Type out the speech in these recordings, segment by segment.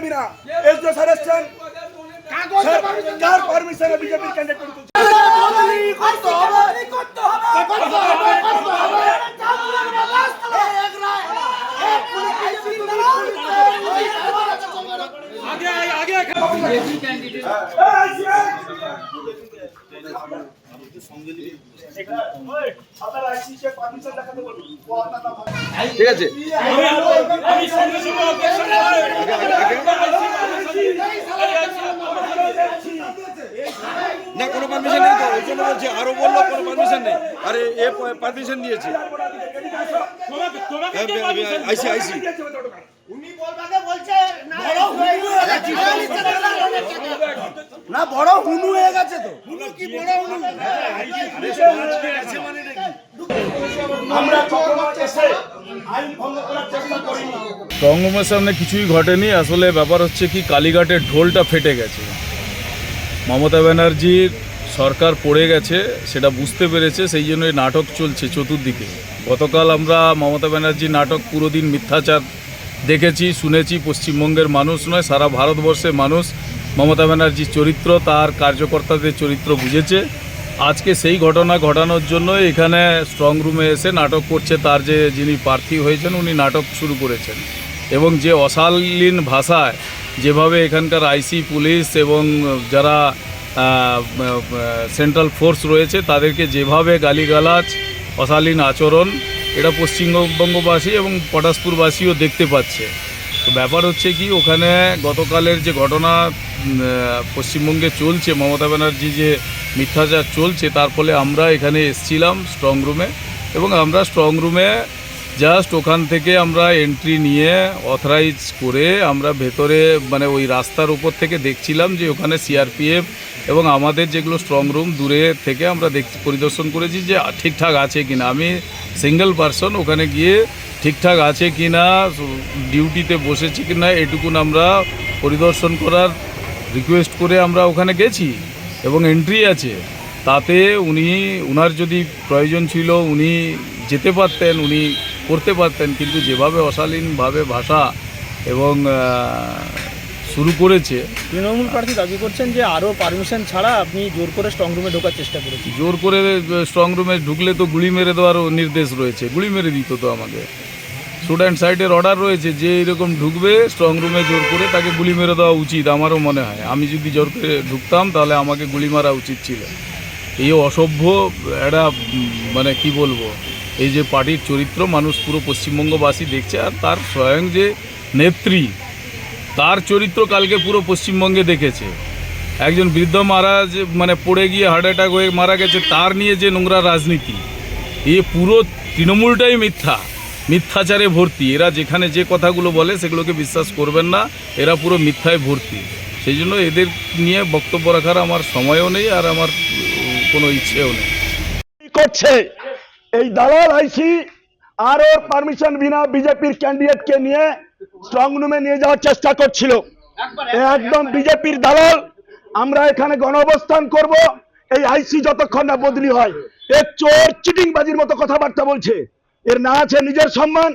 বিনা SDO sir এসছেন, কার পারমিশনে বিজেপির candidate করে তুলছে? ঠিক আছে, না কোনো পারমিশন নেই তো, ওই জন্য বলছি। আরো বললো কোনো পারমিশন নেই, আরে এ পারমিশন দিয়েছে। আইসি আইসি না বড় হুনু হয়ে গেছে তো, হুনু কি বড় হুনু? আমরা কখনো এসে আইন ভঙ্গ করার চেষ্টা করিনি। স্ট্রং রুমের সামনে কিছুই ঘটেনি। আসলে ব্যাপার হচ্ছে কি, কালীঘাটের ঢোলটা ফেটে গেছে। মমতা ব্যানার্জির সরকার পড়ে গেছে, সেটা বুঝতে পেরেছে, সেই জন্যই নাটক চলছে চতুর্দিকে। গতকাল আমরা মমতা ব্যানার্জির নাটক পুরো দিন মিথ্যাচার দেখেছি, শুনেছি। পশ্চিমবঙ্গের মানুষ নয়, সারা ভারতবর্ষের মানুষ মমতা ব্যানার্জির চরিত্র, তার কার্যকর্তাদের চরিত্র বুঝেছে। আজকে সেই ঘটনা ঘটানোর জন্য এখানে স্ট্রং রুমে এসে নাটক করছে। তার যিনি প্রার্থী হয়েছেন উনি নাটক শুরু করেছেন, এবং যে অশালীন ভাষায় যেভাবে এখানকার আইসি, পুলিশ এবং যারা সেন্ট্রাল ফোর্স রয়েছে তাদেরকে যেভাবে গালিগালাজ, অশালীন আচরণ, এটা পশ্চিমবঙ্গবাসী এবং পটাশপুরবাসীও দেখতে পাচ্ছে। তো ব্যাপার হচ্ছে কি, ওখানে গতকালের যে ঘটনা পশ্চিমবঙ্গে চলছে, মমতা ব্যানার্জি যে মিথ্যাচার চলছে, তার ফলে আমরা এখানে এসেছিলাম স্ট্রং রুমে, এবং আমরা স্ট্রং রুমে জাস্ট ওখান থেকে আমরা এন্ট্রি নিয়ে অথরাইজ করে আমরা ভেতরে মানে ওই রাস্তার উপর থেকে দেখছিলাম যে ওখানে সিআরপিএফ এবং আমাদের যেগুলো স্ট্রং রুম দূরে থেকে আমরা পরিদর্শন করেছি যে ঠিকঠাক আছে কিনা। আমি সিঙ্গেল পারসন ওখানে গিয়ে ঠিকঠাক আছে কিনা, ডিউটিতে বসেছি কিনা, এটুকুন আমরা পরিদর্শন করার রিকোয়েস্ট করে আমরা ওখানে গেছি, এবং এন্ট্রি আছে। তাতে উনার যদি প্রয়োজন ছিল উনি যেতে পারতেন, উনি করতে পারতেন, কিন্তু যেভাবে অশালীনভাবে ভাষা এবং শুরু করেছে। তৃণমূল প্রার্থী দাবি করছেন যে আরও পারমিশন ছাড়া আপনি জোর করে স্ট্রং রুমে ঢোকার চেষ্টা করেছেন। জোর করে স্ট্রং রুমে ঢুকলে তো গুলি মেরে দেওয়ারও নির্দেশ রয়েছে, গুলি মেরে দিত তো আমাকে। শুট অ্যান্ড সাইডের অর্ডার রয়েছে, যে এরকম ঢুকবে স্ট্রং রুমে জোর করে তাকে গুলি মেরে দেওয়া উচিত আমারও মনে হয়। আমি যদি জোর করে ঢুকতাম তাহলে আমাকে গুলি মারা উচিত ছিল। এই অসভ্য একটা মানে কি বলবো, এই যে পার্টির চরিত্র মানুষ পুরো পশ্চিমবঙ্গবাসী দেখছে, আর তার স্বয়ং যে নেত্রী, তার চরিত্র কালকে পুরো পশ্চিমবঙ্গে দেখেছে। একজন বৃদ্ধ মানে পড়ে গিয়ে হার্ট অ্যাটাক হয়ে মারা গেছে, তার নিয়ে যে নোংরা রাজনীতি, এই পুরো তৃণমূলটাই মিথ্যাচারে ভর্তি। এরা যেখানে যে কথাগুলো বলে সেগুলোকে বিশ্বাস করবেন না, এরা পুরো মিথ্যায় ভর্তি। সেই জন্য এদের নিয়ে বক্তব্য রাখার আমার সময়ও নেই, আর আমার কোনো ইচ্ছেও নেই। করছে এই দালাল আইসি আর ওর পারমিশন বিনা বিজেপির ক্যান্ডিডেটকে নিয়ে স্ট্রং রুমে নিয়ে যাওয়ার চেষ্টা করছিল। একদম বিজেপির দালাল। আমরা এখানে গণ অবস্থান করব এই আইসি যতক্ষণ না বদলি হয়। এর চোর চিটিংবাজির মতো কথাবার্তা বলছে। এর না আছে নিজের সম্মান,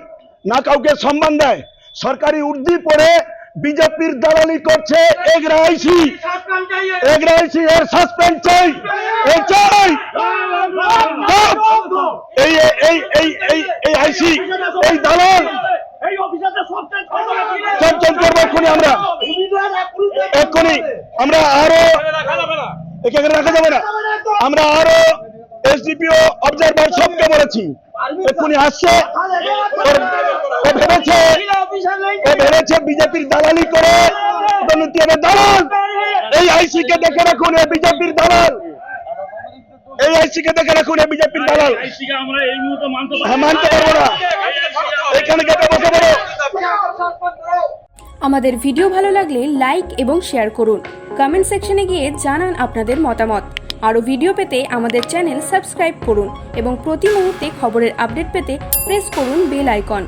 না কাউকে সম্মান দেয়। সরকারি উর্দি পড়ে বিজেপির দালালি করছে। এগরা আইসি এর সাসপেন্ড চাই, এই চাই। এই আইসি, এই দালাল সঞ্চন করবো এক্ষুনি আমরা আরো এখানে রাখা যাবে না। আমরা আরো এসডিপিও অবজারভার সবকে বলেছি, এক্ষুনি আসছে। ভেবেছে বিজেপির দালালি করে দালাল। এই আইসি কে দেখে রাখুন, বিজেপির দালাল। এই আইসি কে দেখে রাখুন, বিজেপির দালাল। মানতে পারবো না, এখানে গেটে বসে বলো। আমাদের ভিডিও ভালো লাগলে লাইক এবং শেয়ার করুন। কমেন্ট সেকশনে গিয়ে জানান আপনাদের মতামত। আরও ভিডিও পেতে আমাদের চ্যানেল সাবস্ক্রাইব করুন এবং প্রতি মুহূর্তে খবরের আপডেট পেতে প্রেস করুন বেল আইকন।